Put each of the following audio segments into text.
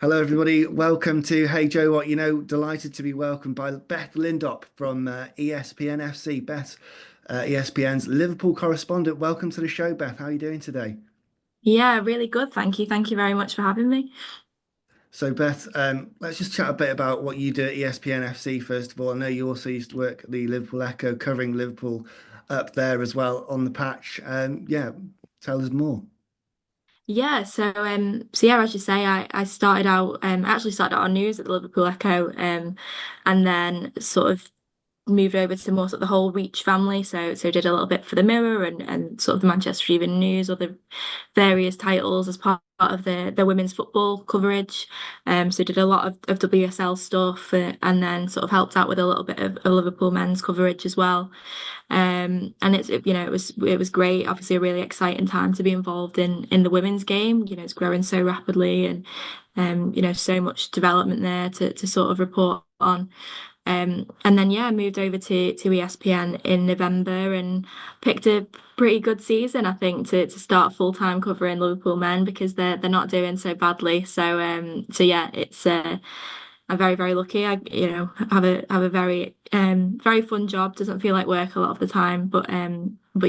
Hello, everybody. Welcome to Hey Joe What You Know. Delighted to be welcomed by Beth Lindop from ESPN FC. Beth, ESPN's Liverpool correspondent. Welcome to the show, Beth. How are you doing today? Yeah, really good. Thank you. Thank you very much for having me. So, Beth, let's just chat a bit about what you do at ESPN FC first of all. I know you also used to work at the Liverpool Echo, covering Liverpool up there as well on the patch. Yeah, tell us more. So yeah, as you say, I started out I actually started out on news at the Liverpool Echo, and then sort of moved over to more sort of the whole Reach family. So did a little bit for the Mirror and sort of the Manchester Evening News, other various titles as part of the women's football coverage. So did a lot of WSL stuff, and then sort of helped out with a little bit of Liverpool men's coverage as well. And it was great. Obviously, a really exciting time to be involved in the women's game. It's growing so rapidly, and so much development there to sort of report on. And then yeah, I moved over to ESPN in November and picked a pretty good season, I think, to start full-time covering Liverpool men because they're not doing so badly. So yeah, it's I'm very, very lucky. I, have a very fun job. Doesn't feel like work a lot of the time, but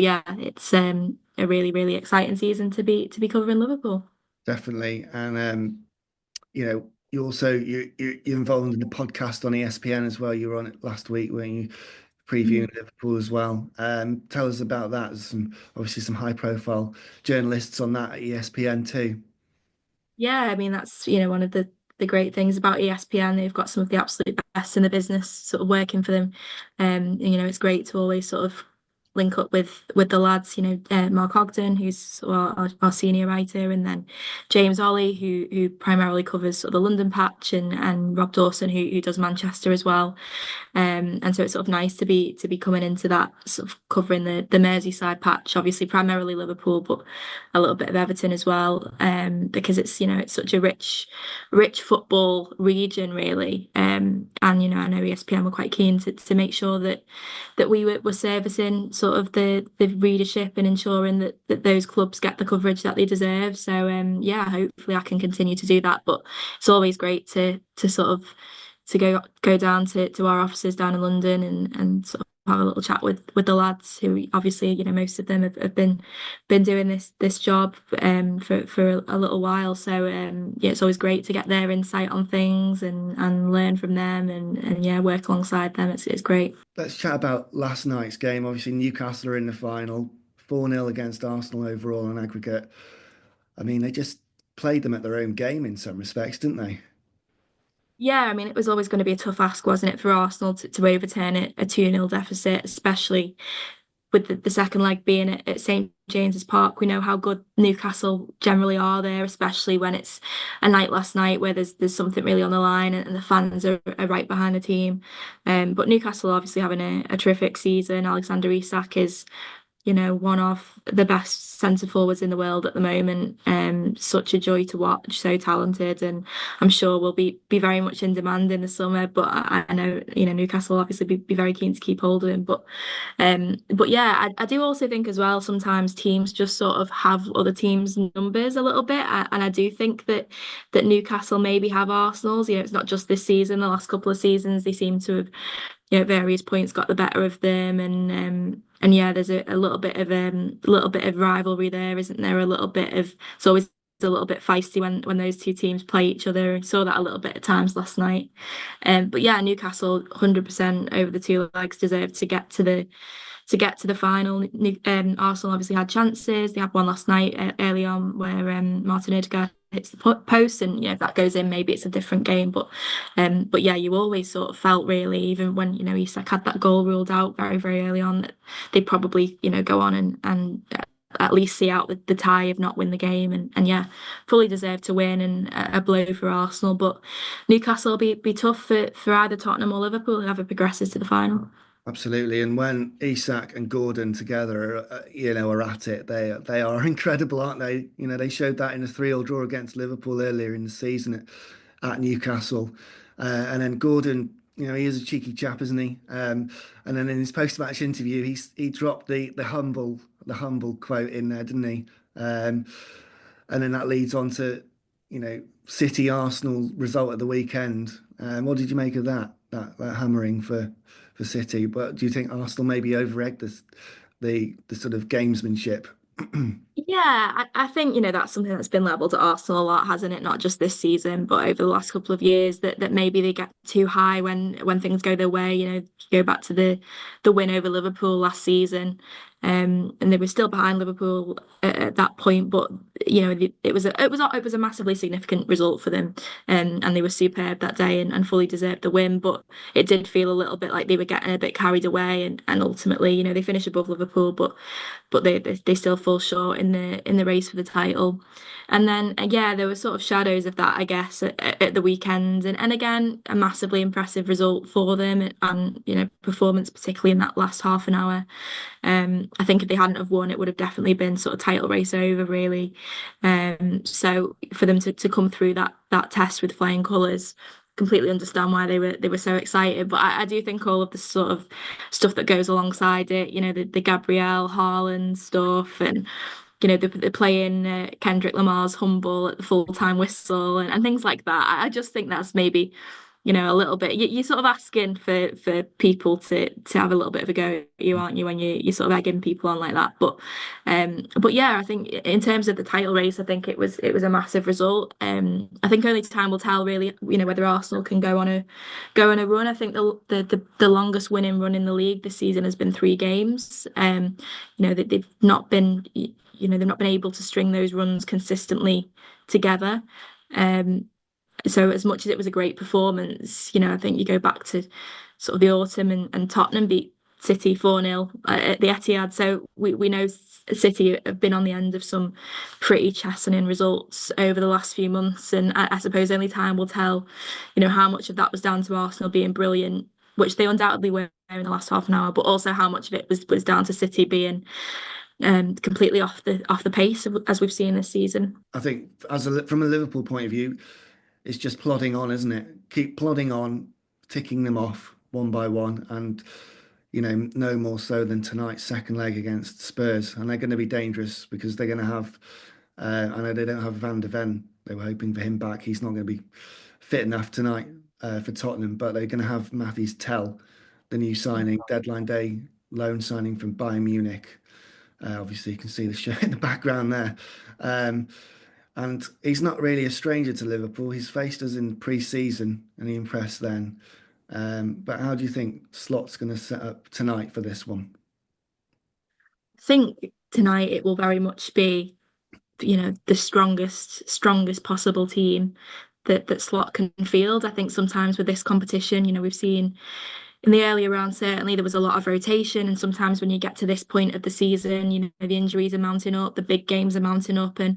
yeah, it's a really, really exciting season to be covering Liverpool. Definitely. And you also you're involved in the podcast on ESPN as well. You were on it last week, weren't you? Previewing Liverpool as well. Tell us about that. There's obviously some high profile journalists on that at ESPN too. Yeah, I mean that's one of the great things about ESPN. They've got some of the absolute best in the business sort of working for them. And, it's great to always sort of link up with the lads. Mark Ogden, who's our senior writer, and then James Ollie, who primarily covers sort of the London patch, and Rob Dawson, who does Manchester as well. And so it's sort of nice to be coming into that sort of covering the Merseyside patch, obviously primarily Liverpool, but a little bit of Everton as well. Because it's such a rich football region really. And I know ESPN were quite keen to make sure that we were servicing sort of the readership and ensuring that those clubs get the coverage that they deserve. So yeah, hopefully I can continue to do that. But it's always great to sort of to go down to our offices down in London and sort of have a little chat with the lads who obviously most of them have been doing this job for a little while. So yeah, it's always great to get their insight on things and learn from them and yeah, work alongside them. It's great. Let's chat about last night's game. Obviously, Newcastle are in the final, 4-0 against Arsenal overall on aggregate. I mean, they just played them at their own game in some respects, didn't they? Yeah, I mean, it was always going to be a tough ask, wasn't it, for Arsenal to overturn it, a 2-0 deficit, especially with the second leg being at St James's Park. We know how good Newcastle generally are there, especially when it's a night last night where there's something really on the line and the fans are right behind the team. But Newcastle obviously having a terrific season. Alexander Isak is one of the best centre forwards in the world at the moment. Such a joy to watch, so talented, and I'm sure will be very much in demand in the summer. But I know Newcastle will obviously be very keen to keep hold of him. But yeah, I do also think as well sometimes teams just sort of have other teams' numbers a little bit, and I do think that Newcastle maybe have Arsenal's. It's not just this season; the last couple of seasons they seem to have at various points got the better of them and yeah there's a little bit of rivalry there, isn't there? A little bit of it's always a little bit feisty when those two teams play each other. I saw that a little bit at times last night. But yeah, Newcastle 100% over the two legs deserve to get to the final. Arsenal obviously had chances. They had one last night early on where Martin Odegaard hits the post, and if that goes in, maybe it's a different game. But yeah, you always sort of felt really, even when Isak had that goal ruled out very very early on, that they'd probably go on and at least see out the tie, if not win the game, and yeah, fully deserved to win and a blow for Arsenal. But Newcastle will be tough for either Tottenham or Liverpool, whoever progresses to the final. Absolutely. And when Isak and Gordon together, are at it, they are incredible, aren't they? They showed that in a 3-3 draw against Liverpool earlier in the season at Newcastle. And then Gordon, he is a cheeky chap, isn't he? And then in his post-match interview, he dropped the humble quote in there, didn't he? And then that leads on to City Arsenal result at the weekend. What did you make of that hammering for City? But do you think Arsenal maybe over-egged the sort of gamesmanship? Yeah, I think, that's something that's been levelled at Arsenal a lot, hasn't it? Not just this season, but over the last couple of years, that maybe they get too high when things go their way. Go back to the win over Liverpool last season, and they were still behind Liverpool at that point, but it was a massively significant result for them, and they were superb that day and fully deserved the win. But it did feel a little bit like they were getting a bit carried away, and ultimately, they finished above Liverpool, but they still fall short in the race for the title. And then yeah, there were sort of shadows of that, I guess, at the weekend. And again, a massively impressive result for them and performance, particularly in that last half an hour. I think if they hadn't have won, it would have definitely been sort of title race over, really. So for them to come through that test with flying colours, completely understand why they were so excited. But I do think all of the sort of stuff that goes alongside it, the Gabrielle Haaland stuff, and they're playing Kendrick Lamar's Humble at the full-time whistle, and things like that. I just think that's maybe a little bit. You're sort of asking for people to have a little bit of a go at you, aren't you, when you're sort of egging people on like that. But yeah, I think in terms of the title race, I think it was a massive result. I think only time will tell, really, whether Arsenal can go on a run. I think the longest winning run in the league this season has been 3 games. That they've not been able to string those runs consistently together. Um, so as much as it was a great performance, I think you go back to sort of the autumn and Tottenham beat City 4-0 at the Etihad. So we know City have been on the end of some pretty chastening results over the last few months. And I suppose only time will tell, how much of that was down to Arsenal being brilliant, which they undoubtedly were in the last half an hour, but also how much of it was down to City being completely off the pace as we've seen this season. I think from a Liverpool point of view, it's just plodding on, isn't it? Keep plodding on, ticking them off one by one, and no more so than tonight's second leg against Spurs, and they're going to be dangerous because they're going to have. I know they don't have Van de Ven. They were hoping for him back. He's not going to be fit enough tonight for Tottenham, but they're going to have Matthijs Tell, the new signing, deadline day loan signing from Bayern Munich. Obviously, you can see the shirt in the background there. Um, and he's not really a stranger to Liverpool. He's faced us in pre-season and he impressed then. But how do you think Slot's going to set up tonight for this one? I think tonight it will very much be, the strongest possible team that Slot can field. I think sometimes with this competition, we've seen in the earlier round, certainly there was a lot of rotation, and sometimes when you get to this point of the season, the injuries are mounting up, the big games are mounting up, and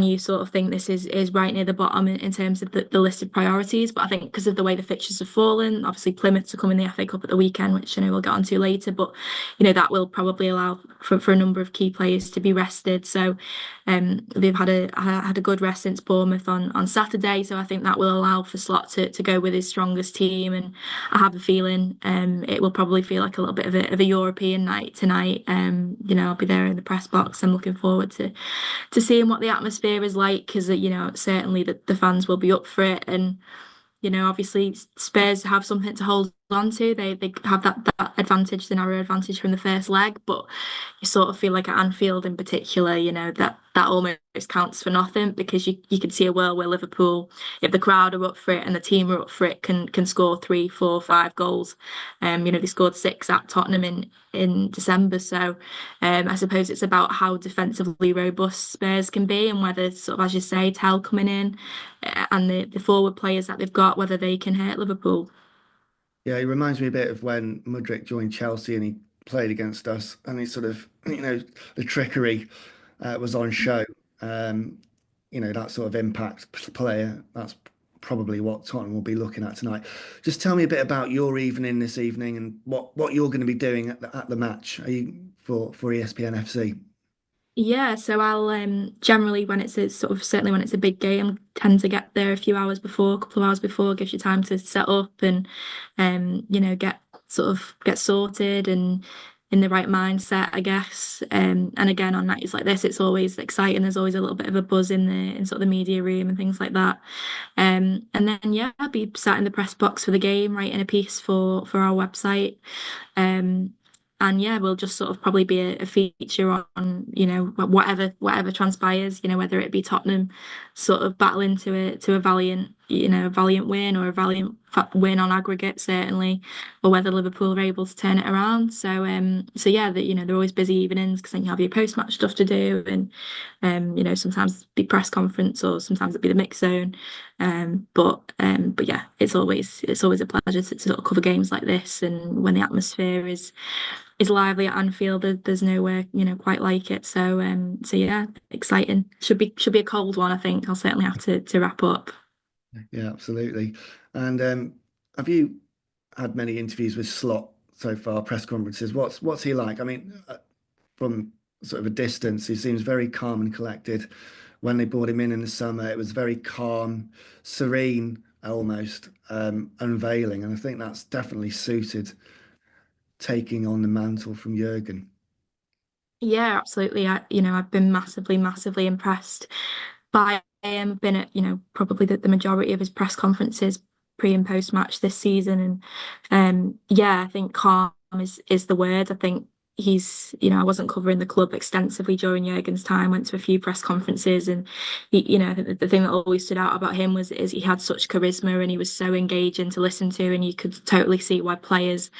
you sort of think this is right near the bottom in terms of the list of priorities. But I think because of the way the fixtures have fallen, obviously Plymouth to come in the FA Cup at the weekend, which we'll get onto later, but that will probably allow for a number of key players to be rested. So they've had a good rest since Bournemouth on Saturday, so I think that will allow for Slot to go with his strongest team, and I have a feeling it will probably feel like a little bit of a European night tonight. I'll be there in the press box. I'm looking forward to seeing what the atmosphere is like, because certainly the fans will be up for it, and obviously Spurs have something to hold on to. They have that advantage, the narrow advantage from the first leg, but you sort of feel like at Anfield in particular, that almost counts for nothing, because you can see a world where Liverpool, if the crowd are up for it and the team are up for it, can score 3, 4, 5 goals. They scored 6 at Tottenham in December. So I suppose it's about how defensively robust Spurs can be, and whether, sort of as you say, Tell coming in and the forward players that they've got, whether they can hurt Liverpool. Yeah, he reminds me a bit of when Mudryk joined Chelsea and he played against us, and he sort of, the trickery was on show. Um, that sort of impact player. That's probably what Tottenham will be looking at tonight. Just tell me a bit about your evening this evening and what you're going to be doing at the match. Are you for ESPN FC? Yeah, so I'll generally, when it's a sort of, certainly when it's a big game, tend to get there a few hours before, a couple of hours before, gives you time to set up and get sorted and in the right mindset, I guess. And again, on nights like this, it's always exciting. There's always a little bit of a buzz in sort of the media room and things like that. And then yeah, I'll be sat in the press box for the game, writing a piece for our website. Um, and yeah, we'll just sort of probably be a feature on, whatever transpires, whether it be Tottenham sort of battling to a valiant win or a valiant win on aggregate, certainly, or whether Liverpool are able to turn it around. So yeah, they're always busy evenings because then you have your post-match stuff to do, and sometimes be press conference or sometimes it'd be the mix zone. But yeah, it's always a pleasure to sort of cover games like this, and when the atmosphere is lively at Anfield, there's nowhere quite like it. So yeah, exciting. Should be a cold one, I think. I'll certainly have to wrap up. Yeah, absolutely. And have you had many interviews with Slot so far, press conferences? What's he like? I mean, from sort of a distance, he seems very calm and collected. When they brought him in the summer, it was very calm, serene, almost unveiling, and I think that's definitely suited taking on the mantle from Jurgen. Yeah, absolutely. I've been massively, massively impressed by him. Been at, probably the majority of his press conferences pre and post match this season. And yeah, I think calm is the word. I think I wasn't covering the club extensively during Jurgen's time, went to a few press conferences, and I think the thing that always stood out about him is he had such charisma and he was so engaging to listen to, and you could totally see why players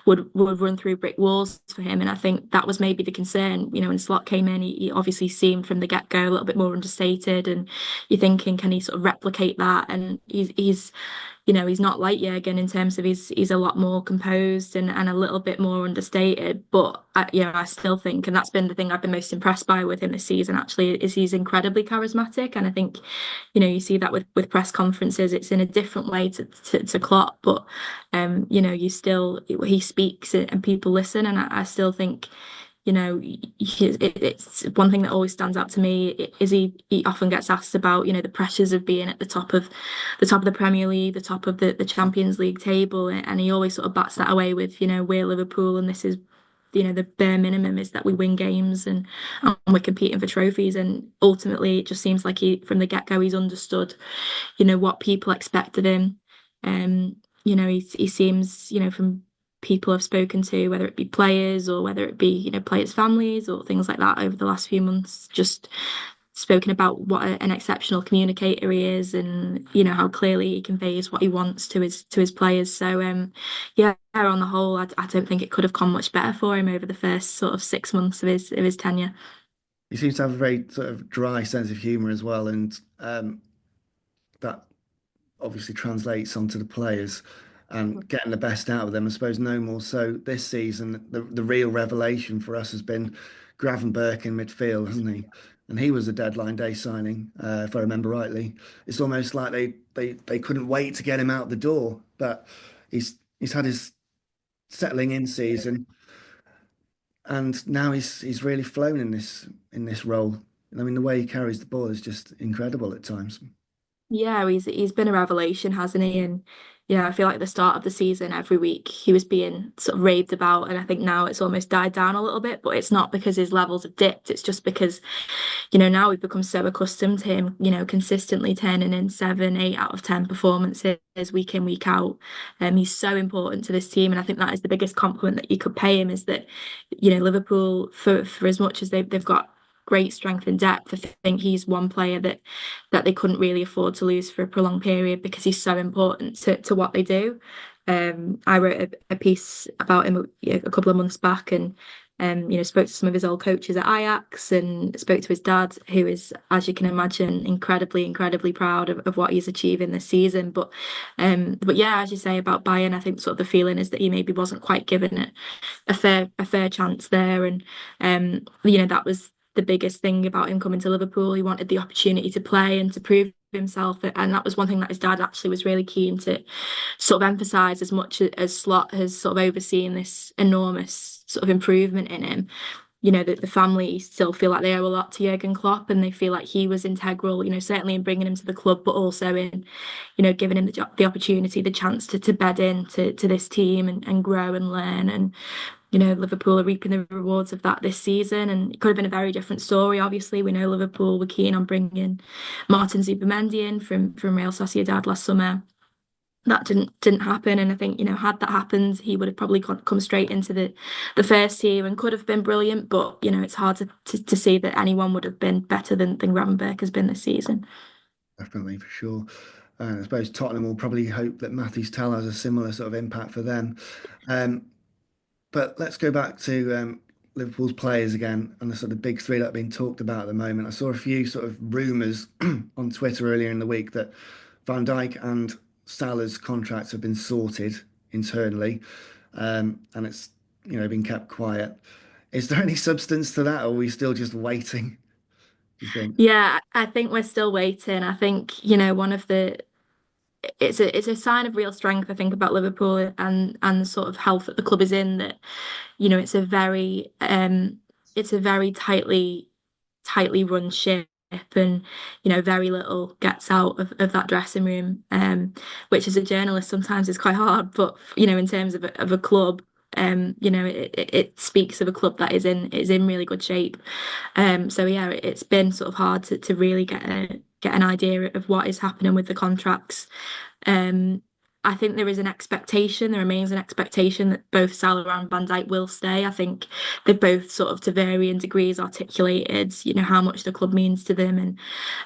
would run through brick walls for him. And I think that was maybe the concern. When Slot came in, he obviously seemed from the get-go a little bit more understated, and you're thinking, can he sort of replicate that? And he's not like Jurgen in terms of he's a lot more composed and a little bit more understated. But I still think, and that's been the thing I've been most impressed by with him this season, actually, is he's incredibly charismatic. And I think, you see that with press conferences, it's in a different way to Klopp, but he speaks and people listen, and I still think it's one thing that always stands out to me is he often gets asked about, the pressures of being at the top of the Premier League, the top of the Champions League table, and he always sort of bats that away with, we're Liverpool and this is, the bare minimum is that we win games and we're competing for trophies. And ultimately, it just seems like from the get-go, he's understood, what people expect of him. He seems, from people I've spoken to, whether it be players or whether it be, players' families or things like that over the last few months, just spoken about what an exceptional communicator he is, and how clearly he conveys what he wants to his players. So yeah, on the whole, I don't think it could have gone much better for him over the first sort of 6 months of his tenure. He seems to have a very sort of dry sense of humour as well, and that obviously translates onto the players and getting the best out of them. I suppose no more so this season. The real revelation for us has been Gravenberch in midfield, hasn't he? And he was a deadline day signing, if I remember rightly. It's almost like they couldn't wait to get him out the door. But he's had his settling in season, and now he's really flown in this role. I mean, the way he carries the ball is just incredible at times. Yeah, he's been a revelation, hasn't he? And I feel like at the start of the season, every week he was being sort of raved about, and I think now it's almost died down a little bit. But it's not because his levels have dipped. It's just because now we've become so accustomed to him, consistently turning in 7, 8 out of 10 performances week in, week out. He's so important to this team, and I think that is the biggest compliment that you could pay him, is that Liverpool, for as much as they've got great strength and depth, I think he's one player that they couldn't really afford to lose for a prolonged period because he's so important to what they do. I wrote a piece about him a couple of months back, and spoke to some of his old coaches at Ajax and spoke to his dad, who is, as you can imagine, incredibly, incredibly proud of what he's achieving this season. But yeah, as you say about Bayern, I think sort of the feeling is that he maybe wasn't quite given it a fair chance there, and that was the biggest thing about him coming to Liverpool. He wanted the opportunity to play and to prove himself, and that was one thing that his dad actually was really keen to sort of emphasize, as much as Slot has sort of overseen this enormous sort of improvement in him. That the family still feel like they owe a lot to Jurgen Klopp, and they feel like he was integral, certainly in bringing him to the club, but also in, giving him the opportunity, the chance to bed in to this team and grow and learn. And Liverpool are reaping the rewards of that this season, and it could have been a very different story. Obviously, we know Liverpool were keen on bringing Martin Zubimendi in from Real Sociedad last summer. That didn't happen, and I think had that happened, he would have probably come straight into the first team and could have been brilliant. But it's hard to see that anyone would have been better than Gravenberch has been this season. Definitely, for sure. And I suppose Tottenham will probably hope that Matthews Tell has a similar sort of impact for them. Um, but let's go back to Liverpool's players again and the sort of big three that have been talked about at the moment. I saw a few sort of rumours on Twitter earlier in the week that Van Dijk and Salah's contracts have been sorted internally, and it's been kept quiet. Is there any substance to that, or are we still just waiting? Do you think? Yeah, I think we're still waiting. I think, one of the it's a sign of real strength, I think, about Liverpool and the sort of health that the club is in, that, it's a very tightly run ship, and very little gets out of that dressing room, which as a journalist sometimes is quite hard, but in terms of a club, it speaks of a club that is in really good shape. So yeah, it's been sort of hard to really get an idea of what is happening with the contracts. Um, I think there remains an expectation that both Salah and Van Dijk will stay. I think they've both sort of to varying degrees articulated, how much the club means to them,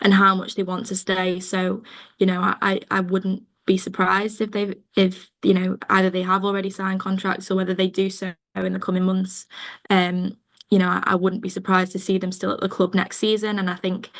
and how much they want to stay. So, I wouldn't be surprised if either they have already signed contracts or whether they do so in the coming months. I wouldn't be surprised to see them still at the club next season. And I think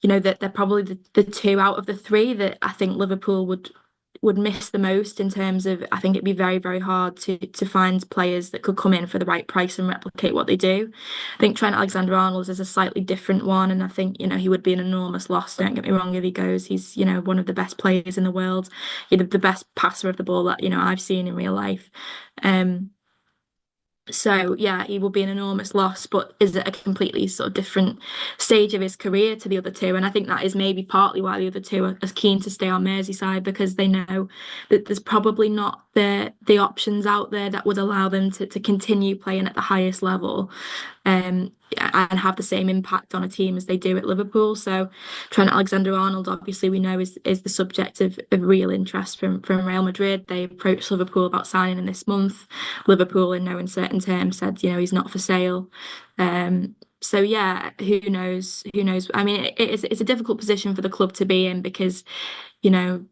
that they're probably the two out of the three that I think Liverpool would miss the most, in terms of, I think it'd be very, very hard to find players that could come in for the right price and replicate what they do. I think Trent Alexander-Arnold is a slightly different one, and I think he would be an enormous loss. Don't get me wrong, if he goes, he's one of the best players in the world, the best passer of the ball that I've seen in real life. Um, so yeah, he will be an enormous loss, but is at a completely sort of different stage of his career to the other two. And I think that is maybe partly why the other two are as keen to stay on Merseyside, because they know that there's probably not the options out there that would allow them to continue playing at the highest level, and have the same impact on a team as they do at Liverpool. So Trent Alexander-Arnold, obviously, we know is the subject of real interest from Real Madrid. They approached Liverpool about signing him this month. Liverpool, in no uncertain terms, said, he's not for sale. So yeah, who knows? Who knows? I mean, it's a difficult position for the club to be in, because, you know,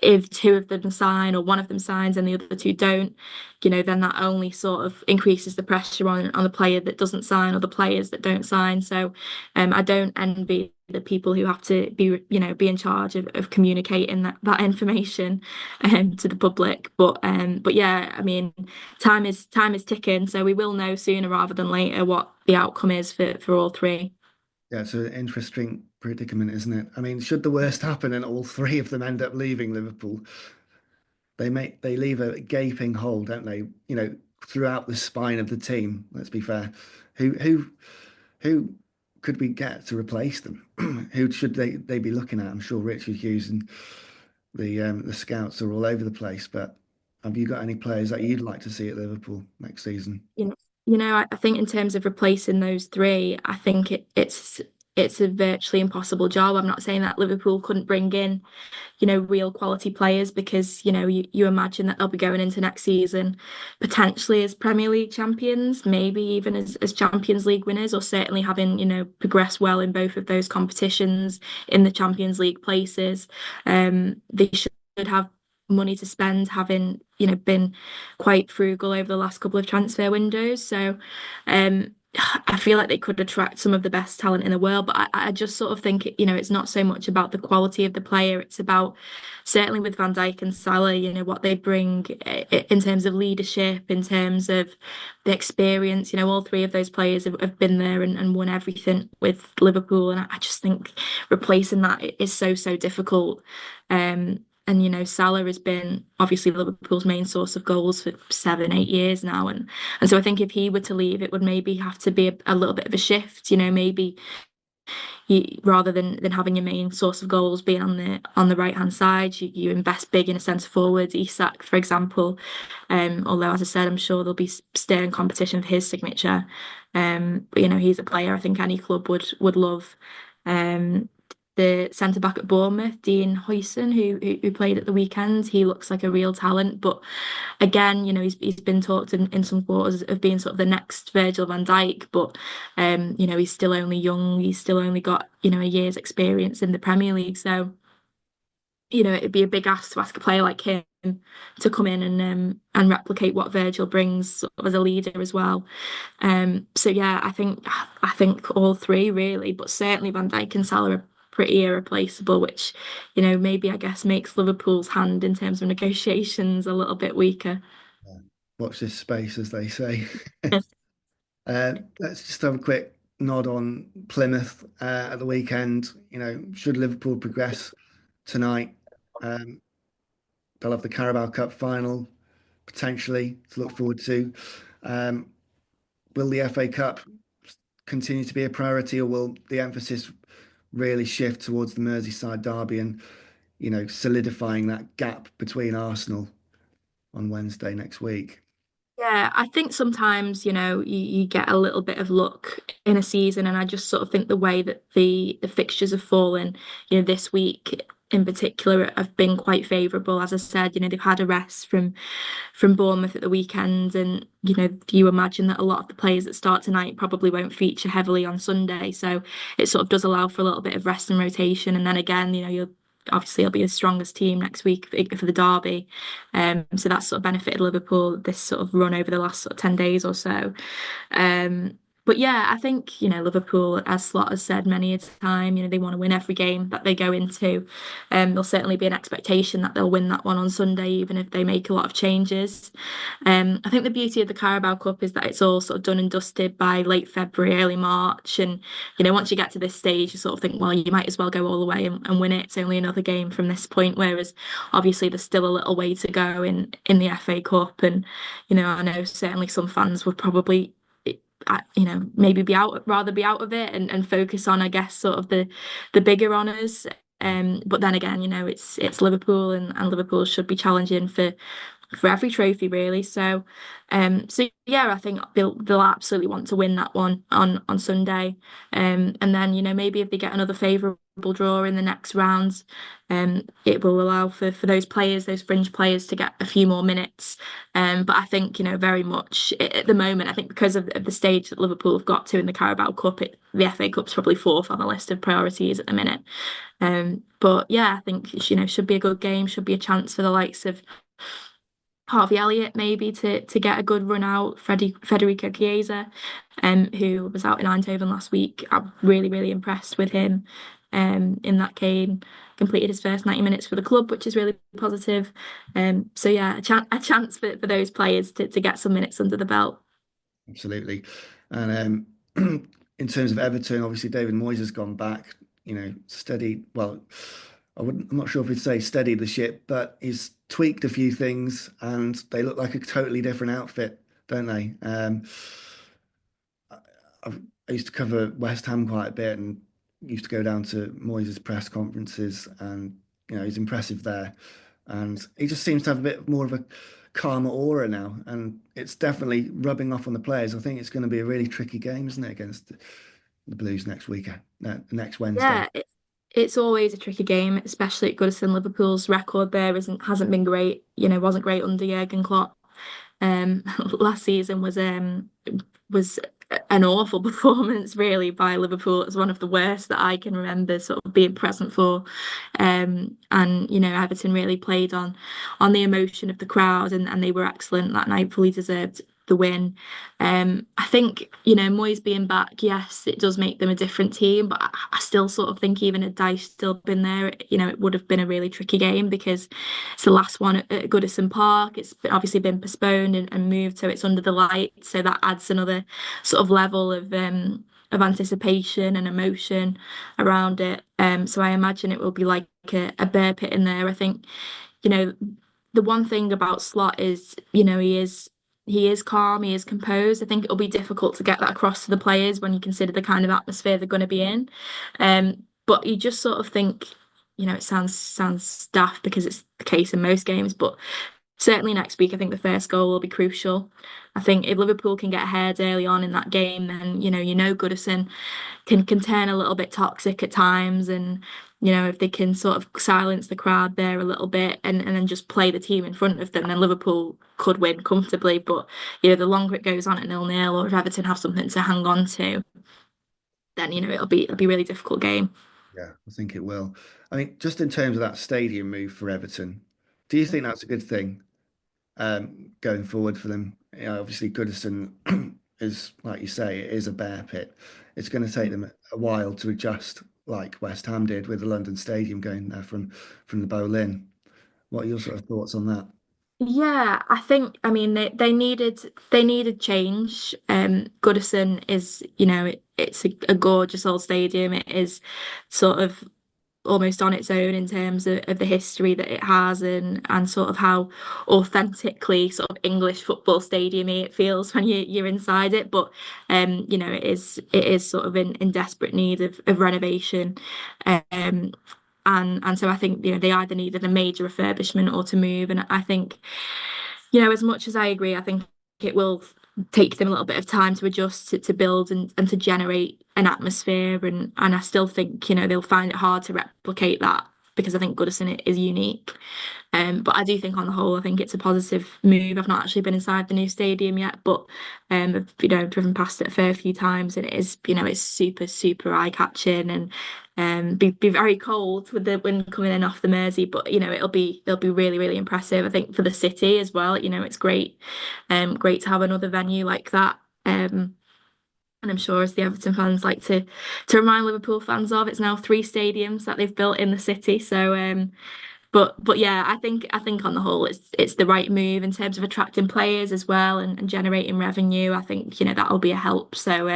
if two of them sign or one of them signs and the other two don't, then that only sort of increases the pressure on the player that doesn't sign or the players that don't sign. So I don't envy the people who have to be in charge of communicating that information to the public. But yeah, I mean, time is ticking, so we will know sooner rather than later what the outcome is for all three. Yeah, it's an interesting predicament, isn't it? I mean, should the worst happen and all three of them end up leaving Liverpool, they leave a gaping hole, don't they? Throughout the spine of the team. Let's be fair. Who could we get to replace them? Who should they be looking at? I'm sure Richard Hughes and the scouts are all over the place, but have you got any players that you'd like to see at Liverpool next season? You know, I think in terms of replacing those three, I think it's a virtually impossible job. I'm not saying that Liverpool couldn't bring in real quality players, because, you imagine that they'll be going into next season potentially as Premier League champions, maybe even as Champions League winners, or certainly having, progressed well in both of those competitions in the Champions League places. They should have money to spend, having, been quite frugal over the last couple of transfer windows. So, I feel like they could attract some of the best talent in the world, but I just sort of think, it's not so much about the quality of the player. It's about, certainly with Van Dijk and Salah, what they bring in terms of leadership, in terms of the experience. All three of those players have been there and won everything with Liverpool. And I just think replacing that is so, so difficult. And Salah has been obviously Liverpool's main source of goals for 7, 8 years now, and so I think if he were to leave, it would maybe have to be a little bit of a shift. Maybe rather than having your main source of goals being on the right hand side, you invest big in a centre forward, Isak, for example. Although, as I said, I'm sure there'll be stern competition for his signature. But he's a player I think any club would love. Um, the centre back at Bournemouth, Dean Huijsen, who played at the weekend, he looks like a real talent. But again, he's been talked in some quarters of being sort of the next Virgil van Dijk, but he's still only young. He's still only got a year's experience in the Premier League, so it'd be a big ask to ask a player like him to come in and replicate what Virgil brings sort of as a leader as well. So yeah, I think all three really, but certainly Van Dijk and Salah are pretty irreplaceable, which maybe I guess makes Liverpool's hand in terms of negotiations a little bit weaker. Yeah. Watch this space, as they say. Yes. Let's just have a quick nod on Plymouth at the weekend. Should Liverpool progress tonight, um, they'll have the Carabao Cup final potentially to look forward to. Um, will the FA Cup continue to be a priority, or will the emphasis really shift towards the Merseyside derby and solidifying that gap between Arsenal on Wednesday next week? Yeah, I think sometimes, you get a little bit of luck in a season, and I just sort of think the way that the fixtures have fallen, this week in particular have been quite favourable. As I said, they've had a rest from Bournemouth at the weekend, and you imagine that a lot of the players that start tonight probably won't feature heavily on Sunday, so it sort of does allow for a little bit of rest and rotation, and then again, you'll obviously it'll be the strongest team next week for the derby. So that's sort of benefited Liverpool this sort of run over the last sort of 10 days or so. Um, but yeah, I think, Liverpool, as Slot has said many a time, they want to win every game that they go into. There'll certainly be an expectation that they'll win that one on Sunday, even if they make a lot of changes. I think the beauty of the Carabao Cup is that it's all sort of done and dusted by late February, early March. And, once you get to this stage, you sort of think, well, you might as well go all the way and win it. It's only another game from this point. Whereas obviously there's still a little way to go in the FA Cup. And, I know certainly some fans would probably maybe rather be out of it and focus on, I guess, sort of the bigger honours. But then again, it's Liverpool, and Liverpool should be challenging for every trophy really. So yeah, I think they'll absolutely want to win that one on Sunday. And then maybe if they get another favourable draw in the next round, it will allow for those players, those fringe players, to get a few more minutes. But I think very much at the moment, I think because of the stage that Liverpool have got to in the Carabao Cup, the FA Cup's probably fourth on the list of priorities at the minute. But yeah, I think should be a good game, should be a chance for the likes of Harvey Elliott maybe to get a good run out. Federico Chiesa, who was out in Eindhoven last week. I'm really, really impressed with him in that game. Completed his first 90 minutes for the club, which is really positive. So yeah, a chance for those players to get some minutes under the belt. Absolutely. And in terms of Everton, obviously David Moyes has gone back, steady. Well, I'm not sure if he'd say steady the ship, but he's tweaked a few things and they look like a totally different outfit, don't they? I, I used to cover West Ham quite a bit and used to go down to Moyes' press conferences, and he's impressive there. And he just seems to have a bit more of a calmer aura now, and it's definitely rubbing off on the players. I think it's going to be a really tricky game, isn't it, against the Blues next week, next Wednesday. Yeah, it's always a tricky game, especially at Goodison. Liverpool's record there hasn't been great. Wasn't great under Jurgen Klopp. Last season was an awful performance, really, by Liverpool. It was one of the worst that I can remember sort of being present for. And Everton really played on the emotion of the crowd, and they were excellent that night, fully deserved the win. I think, Moyes being back, yes, it does make them a different team, but I still sort of think even had Dyche still been there, it would have been a really tricky game because it's the last one at Goodison Park. It's obviously been postponed and moved, so it's under the lights. So that adds another sort of level of anticipation and emotion around it. So I imagine it will be like a bear pit in there. I think, you know, the one thing about Slot is, he is he is calm, he is composed. I think it'll be difficult to get that across to the players when you consider the kind of atmosphere they're going to be in. But you just sort of think, it sounds daft because it's the case in most games, but certainly next week, I think the first goal will be crucial. I think if Liverpool can get ahead early on in that game, then Goodison can turn a little bit toxic at times, and if they can sort of silence the crowd there a little bit and then just play the team in front of them, then Liverpool could win comfortably. But the longer it goes on at 0-0, or if Everton have something to hang on to, then it'll be a really difficult game. Yeah, I think it will. I mean, just in terms of that stadium move for Everton, do you think that's a good thing going forward for them? Obviously, Goodison is, like you say, it is a bear pit. It's going to take them a while to adjust, like West Ham did with the London Stadium going there from the Boleyn. What are your sort of thoughts on that? Yeah, I mean they needed change. Goodison is, it's a gorgeous old stadium. It is sort of almost on its own in terms of the history that it has, and sort of how authentically sort of English football stadium-y it feels when you're inside it. But it is sort of in desperate need of renovation. Um and so I think they either needed a major refurbishment or to move. And I think as much as I agree, I think it will take them a little bit of time to adjust to build and to generate an atmosphere. And I still think, they'll find it hard to replicate that because I think Goodison is unique. But I do think on the whole, I think it's a positive move. I've not actually been inside the new stadium yet, but I've driven past it a fair few times, and it is, it's super, super eye-catching, and be very cold with the wind coming in off the Mersey, but it'll be really, really impressive. I think for the city as well, it's great to have another venue like that. And I'm sure, as the Everton fans like to remind Liverpool fans of, it's now three stadiums that they've built in the city. So but yeah, I think on the whole it's the right move in terms of attracting players as well, and generating revenue. I think that'll be a help. So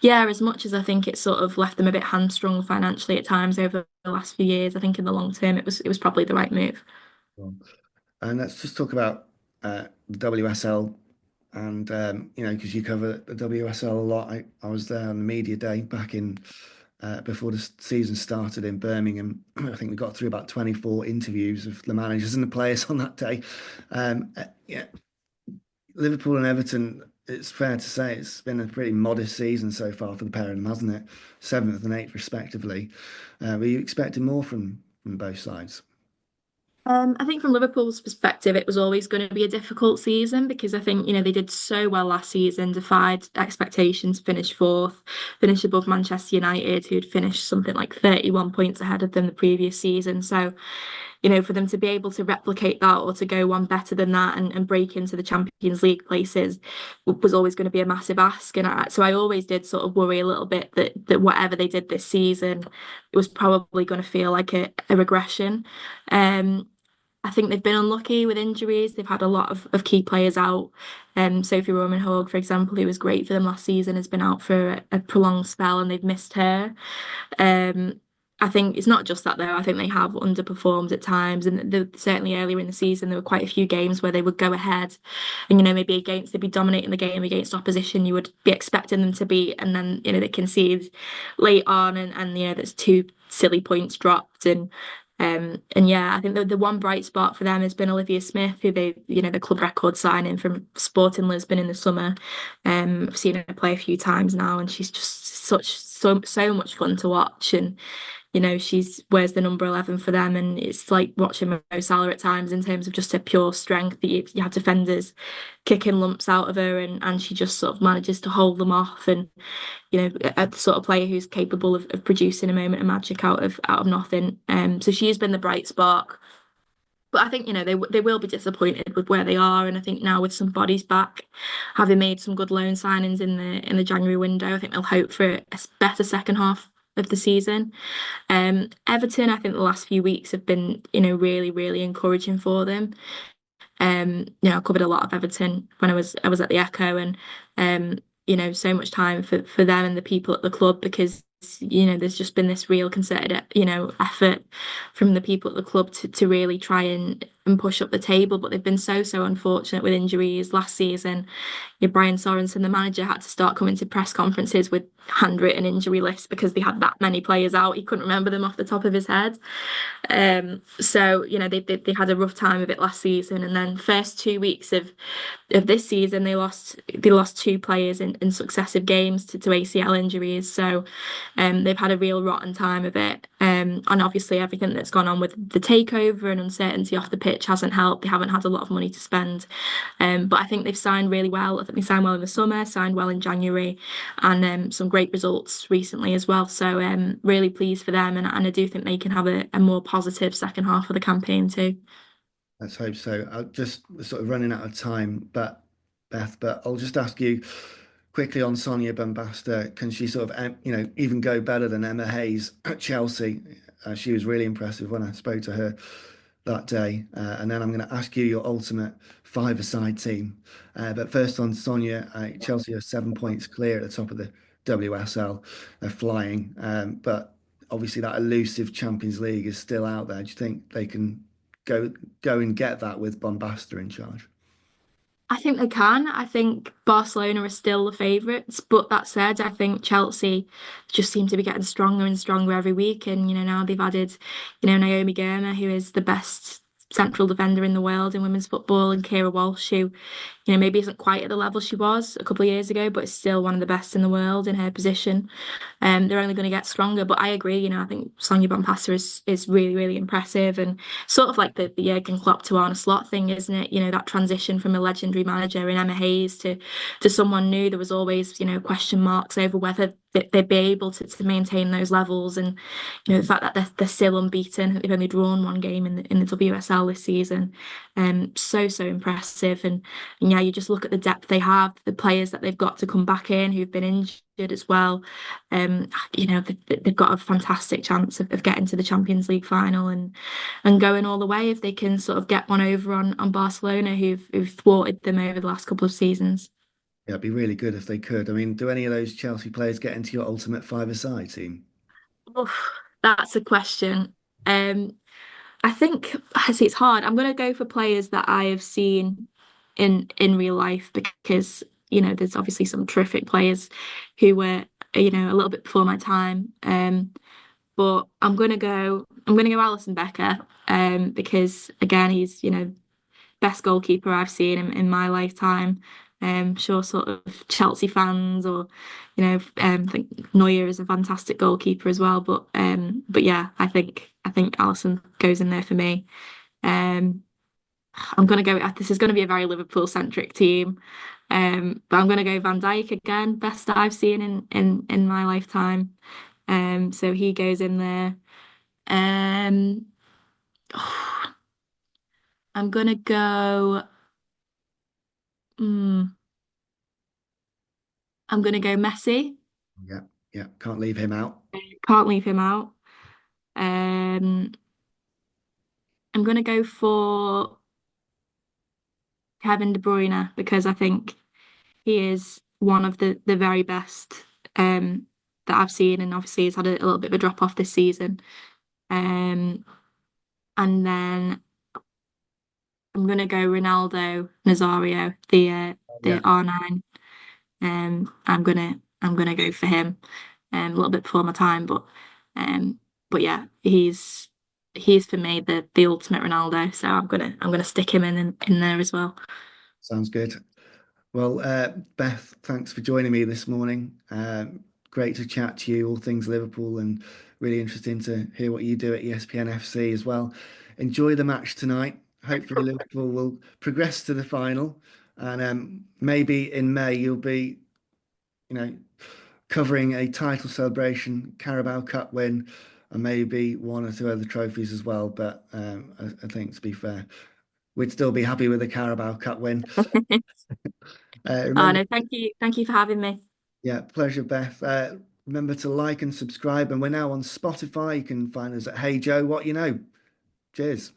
yeah, as much as I think it's sort of left them a bit hamstrung financially at times over the last few years, I think in the long term it was probably the right move. Well, and let's just talk about the WSL. And because you cover the WSL a lot, I was there on the media day back in before the season started in Birmingham. I think we got through about 24 interviews of the managers and the players on that day. Yeah, Liverpool and Everton, it's fair to say it's been a pretty modest season so far for the pair of them, hasn't it? Seventh and eighth, respectively. Were you expecting more from both sides? I think from Liverpool's perspective, it was always going to be a difficult season because I think, they did so well last season, defied expectations, finished fourth, finished above Manchester United, who'd finished something like 31 points ahead of them the previous season. So, for them to be able to replicate that or to go one better than that, and break into the Champions League places was always going to be a massive ask. And so I always did sort of worry a little bit that whatever they did this season, it was probably going to feel like a regression. I think they've been unlucky with injuries. They've had a lot of key players out. Sophie Roman Hogg, for example, who was great for them last season, has been out for a prolonged spell, and they've missed her. Um, I think it's not just that though. I think they have underperformed at times, and certainly earlier in the season there were quite a few games where they would go ahead, and maybe they'd be dominating the game against opposition. You would be expecting them to beat, and then they concede late on, and there's two silly points dropped, and yeah, I think the one bright spot for them has been Olivia Smith, who the club record signing from Sporting Lisbon in the summer. I've seen her play a few times now, and she's just so much fun to watch. And she's wears the number 11 for them, and it's like watching Mo Salah at times in terms of just her pure strength. That you have defenders kicking lumps out of her, and she just sort of manages to hold them off. And a sort of player who's capable of producing a moment of magic out of nothing. So she has been the bright spark. But I think they will be disappointed with where they are, and I think now with some bodies back, having made some good loan signings in the January window, I think they'll hope for a better second half of the season. Everton, I think the last few weeks have been really, really encouraging for them. I covered a lot of Everton when I was at the Echo, and so much time for them and the people at the club, because there's just been this real concerted effort from the people at the club to really try and and push up the table, but they've been so unfortunate with injuries last season. Brian Sorensen, the manager, had to start coming to press conferences with handwritten injury lists because they had that many players out. He couldn't remember them off the top of his head. So they had a rough time of it last season, and then first 2 weeks of this season they lost two players in successive games to ACL injuries. So they've had a real rotten time of it. And obviously everything that's gone on with the takeover and uncertainty off the pitch hasn't helped. They haven't had a lot of money to spend. But I think they've signed really well. I think they signed well in the summer, signed well in January, and some great results recently as well. So really pleased for them, and I do think they can have a more positive second half of the campaign too. Let's hope so. I'll just we're sort of running out of time, but Beth, but I'll just ask you quickly on Sonia Bombasta. Can she sort of, even go better than Emma Hayes at Chelsea? She was really impressive when I spoke to her that day. And then I'm going to ask you your ultimate five-a-side team. But first on Sonia, Chelsea are 7 points clear at the top of the WSL. They're flying, but obviously that elusive Champions League is still out there. Do you think they can go go and get that with Bombasta in charge? I think they can. I think Barcelona are still the favourites, but that said, I think Chelsea just seem to be getting stronger and stronger every week. And now they've added, Naomi Girma, who is the best central defender in the world in women's football, and Kira Walsh, who maybe isn't quite at the level she was a couple of years ago, but is still one of the best in the world in her position. They're only going to get stronger. But I agree, I think Sonia Bompasser is really, really impressive, and sort of like the Jurgen Klopp to Arne Slot thing, isn't it? That transition from a legendary manager in Emma Hayes to someone new. There was always, question marks over whether they'd be able to maintain those levels, and the fact that they're still unbeaten. They've only drawn one game in the WSL this season. So impressive, and yeah, you just look at the depth they have, the players that they've got to come back in who've been injured as well. They've got a fantastic chance of getting to the Champions League final and going all the way if they can sort of get one over on Barcelona, who've thwarted them over the last couple of seasons. Yeah, it'd be really good if they could. I mean, do any of those Chelsea players get into your ultimate five-a-side team? Oof, that's a question. Um, I think I see it's hard. I'm going to go for players that I have seen in real life because there's obviously some terrific players who were a little bit before my time. But I'm going to go Alison Becker because again he's best goalkeeper I've seen in my lifetime. Sure, sort of Chelsea fans or I think Neuer is a fantastic goalkeeper as well. But yeah, I think Alison goes in there for me. Um, I'm gonna go. This is going to be a very Liverpool centric team. But I'm gonna go Van Dijk again, best I've seen in my lifetime. So he goes in there. Um, I'm gonna go. Hmm, I'm gonna go Messi. Yeah, yeah, can't leave him out. Can't leave him out. Um, I'm gonna go for Kevin De Bruyne because I think he is one of the very best that I've seen, and obviously he's had a little bit of a drop off this season. Um, and then I'm gonna go Ronaldo Nazario, the Yeah, R9. I'm gonna go for him. A little bit before my time, um, but yeah, he's for me the ultimate Ronaldo. So I'm gonna stick him in there as well. sounds good. Well, Beth, thanks for joining me this morning. Great to chat to you, all things Liverpool, and really interesting to hear what you do at ESPN FC as well. Enjoy the match tonight. Hopefully, Liverpool will progress to the final, and maybe in May you'll be, you know, covering a title celebration, Carabao Cup win, and maybe one or two other trophies as well. But I think to be fair, we'd still be happy with a Carabao Cup win. Oh Remember. no, thank you for having me. Yeah, pleasure, Beth. Remember to like and subscribe, and we're now on Spotify. You can find us at Hey Joe, What You Know. Cheers.